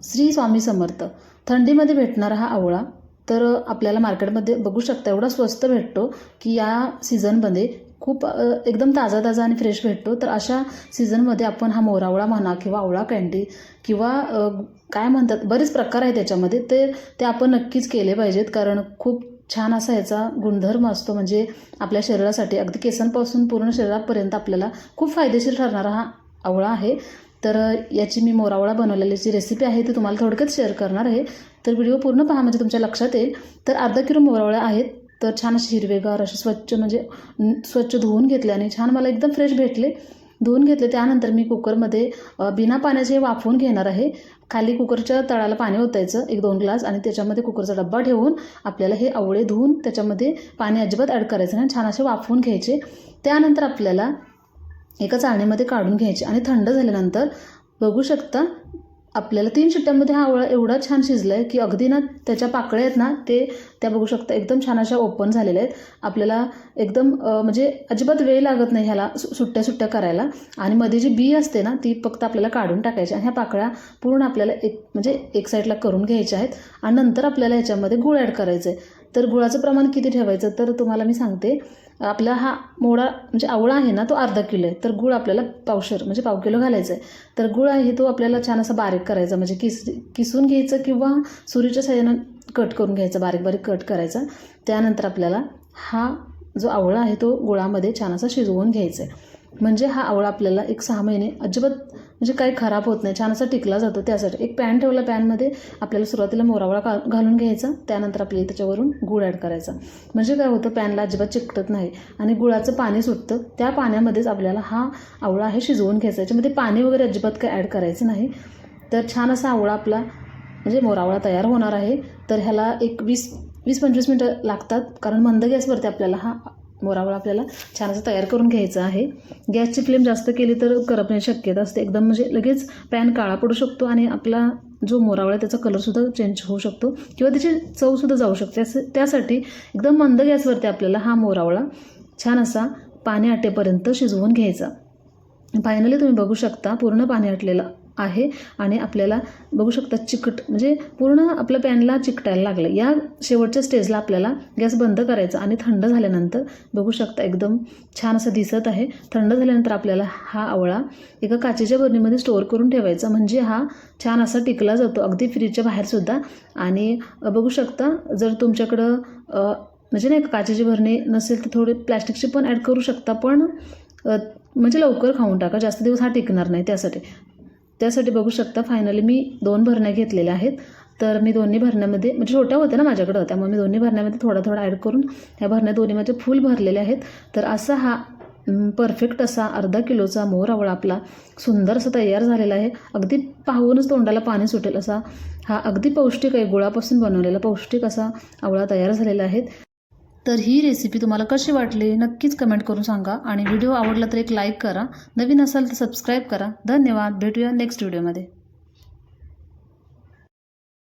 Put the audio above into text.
श्री स्वामी समर्थ. थंडीमध्ये भेटणारा हा आवळा तर आपल्याला मार्केटमध्ये बघू शकता एवढा स्वस्त भेटतो की या सीझनमध्ये खूप एकदम ताजा ताजा आणि फ्रेश भेटतो. तर अशा सीझनमध्ये आपण हा मोरावळा म्हणा किंवा आवळा कँडी किंवा काय म्हणतात बरेच प्रकार आहेत त्याच्यामध्ये, ते आपण नक्कीच केले पाहिजेत. कारण खूप छान असा ह्याचा गुणधर्म असतो, म्हणजे आपल्या शरीरासाठी अगदी केसांपासून पूर्ण शरीरापर्यंत आपल्याला खूप फायदेशीर ठरणारा हा आवळा आहे. तर याची मी मोरावळा बनवलेली जी रेसिपी आहे ती तुम्हाला थोडक्यात शेअर करणार आहे. तर व्हिडिओ पूर्ण पहा म्हणजे तुमच्या लक्षात येईल. तर अर्धा किलो मोरावळ्या आहेत. तर छान असे हिरवेगार असे स्वच्छ म्हणजे स्वच्छ धुवून घेतले आणि छान मला एकदम फ्रेश भेटले. धुवून घेतले त्यानंतर मी कुकरमध्ये बिना पाण्याचे वाफवून घेणार आहे. खाली कुकरच्या तळाला पाणी ओतायचं 1-2 ग्लास आणि त्याच्यामध्ये कुकरचा डब्बा ठेवून आपल्याला हे आवळे धुवून त्याच्यामध्ये पाणी अजिबात ॲड करायचं नाही, छान असे वाफवून घ्यायचे. त्यानंतर आपल्याला एका चाळणीमध्ये काढून घ्यायचे आणि थंड झाल्यानंतर बघू शकता आपल्याला 3 शिट्ट्यांमध्ये हा आवळा एवढा छान शिजला आहे की अगदी ना त्याच्या पाकळ्या आहेत ना त्या बघू शकता एकदम छान अशा ओपन झालेल्या आहेत. आपल्याला एकदम म्हणजे अजिबात वेळ लागत नाही ह्याला सुट्ट्या सुट्ट्या करायला. आणि मध्ये जी बी असते ना ती फक्त आपल्याला काढून टाकायची आणि ह्या पाकळ्या पूर्ण आपल्याला एक साईडला करून घ्यायच्या आहेत. आणि नंतर आपल्याला ह्याच्यामध्ये गूळ ॲड करायचं आहे. तर गुळाचं प्रमाण किती ठेवायचं तर तुम्हाला मी सांगते. आपला हा मोडा म्हणजे आवळा आहे ना तो अर्धा किलो आहे, तर गूळ आपल्याला पावशेर म्हणजे पाव किलो घालायचा आहे. तर गूळ आहे तो आपल्याला छान असा बारीक करायचा, म्हणजे किसून घ्यायचं किंवा सुरीच्या साहाय्यानं कट करून घ्यायचा, बारीक बारीक कट करायचा. त्यानंतर आपल्याला हा जो आवळा आहे तो गुळामध्ये छान असा शिजवून घ्यायचा आहे. म्हणजे हा आवळा आपल्याला 6 महिने अजिबात म्हणजे काही खराब होत नाही, छान असा टिकला जातो. त्यासाठी एक पॅन ठेवला, पॅनमध्ये आपल्याला सुरुवातीला मोरावळा घालून घ्यायचा. त्यानंतर आपल्याला त्याच्यावरून गूळ ॲड करायचा. म्हणजे काय होतं पॅनला अजिबात चिकटत नाही आणि गुळाचं पाणी सुटतं. त्या पाण्यामध्येच आपल्याला हा आवळा आहे शिजवून घ्यायचा. याच्यामध्ये पाणी वगैरे अजिबात काय ॲड करायचं नाही. तर छान असा आवळा आपला म्हणजे मोरावळा तयार होणार आहे. तर ह्याला एक 20-25 मिनटं लागतात, कारण मंद गॅसवरती आपल्याला हा मोरावळा आपल्याला छान असं तयार करून घ्यायचा आहे. गॅसची फ्लेम जास्त केली तर करपण्याची शक्यता असते, एकदम म्हणजे लगेच पॅन काळा पडू शकतो आणि आपला जो मोरावळा त्याचा कलरसुद्धा चेंज होऊ शकतो किंवा त्याची चवसुद्धा जाऊ शकते. त्यासाठी एकदम मंद गॅसवरती आपल्याला हा मोरावळा छान असा पाणी आटेपर्यंत शिजवून घ्यायचा. फायनली तुम्ही बघू शकता पूर्ण पाणी आटलेलं आहे आणि आपल्याला बघू शकता चिकट म्हणजे पूर्ण आपल्या पॅनला चिकटायला लागलं. या शेवटच्या स्टेजला आपल्याला गॅस बंद करायचा आणि थंड झाल्यानंतर बघू शकता एकदम छान असं दिसत आहे. थंड झाल्यानंतर आपल्याला हा आवळा एका काचेच्या बरणीमध्ये स्टोअर करून ठेवायचा, म्हणजे हा छान असा टिकला जातो अगदी फ्रीजच्या बाहेरसुद्धा. आणि बघू शकता जर तुमच्याकडं म्हणजे नाही काचेची भरणी नसेल तर थोडी प्लॅस्टिकची पण ॲड करू शकता, पण म्हणजे लवकर खाऊन टाका, जास्त दिवस हा टिकणार नाही. त्यासाठी बघू शकता फायनली मी 2 भरण्या घेतलेल्या आहेत. तर मी दोन्ही भरण्यामध्ये म्हणजे छोट्या होत्या ना माझ्याकडं, त्यामुळे मी दोन्ही भरण्यामध्ये थोडा थोडा ॲड करून ह्या भरण्या दोन्ही माझे फुल भरलेल्या आहेत. तर असा हा परफेक्ट असा अर्धा किलोचा मोरावळा आपला सुंदर असा तयार झालेला आहे. अगदी पाहूनच तोंडाला पाणी सुटेल असा हा अगदी पौष्टिक आहे, गुळापासून बनवलेला पौष्टिक असा आवळा तयार झालेला आहे. तर ही रेसिपी तुम्हाला कशी वाटली नक्कीच कमेंट करून सांगा आणि व्हिडिओ आवडला तर एक लाईक करा. नवीन असाल तर सबस्क्राईब करा. धन्यवाद. भेटूया नेक्स्ट व्हिडिओमध्ये.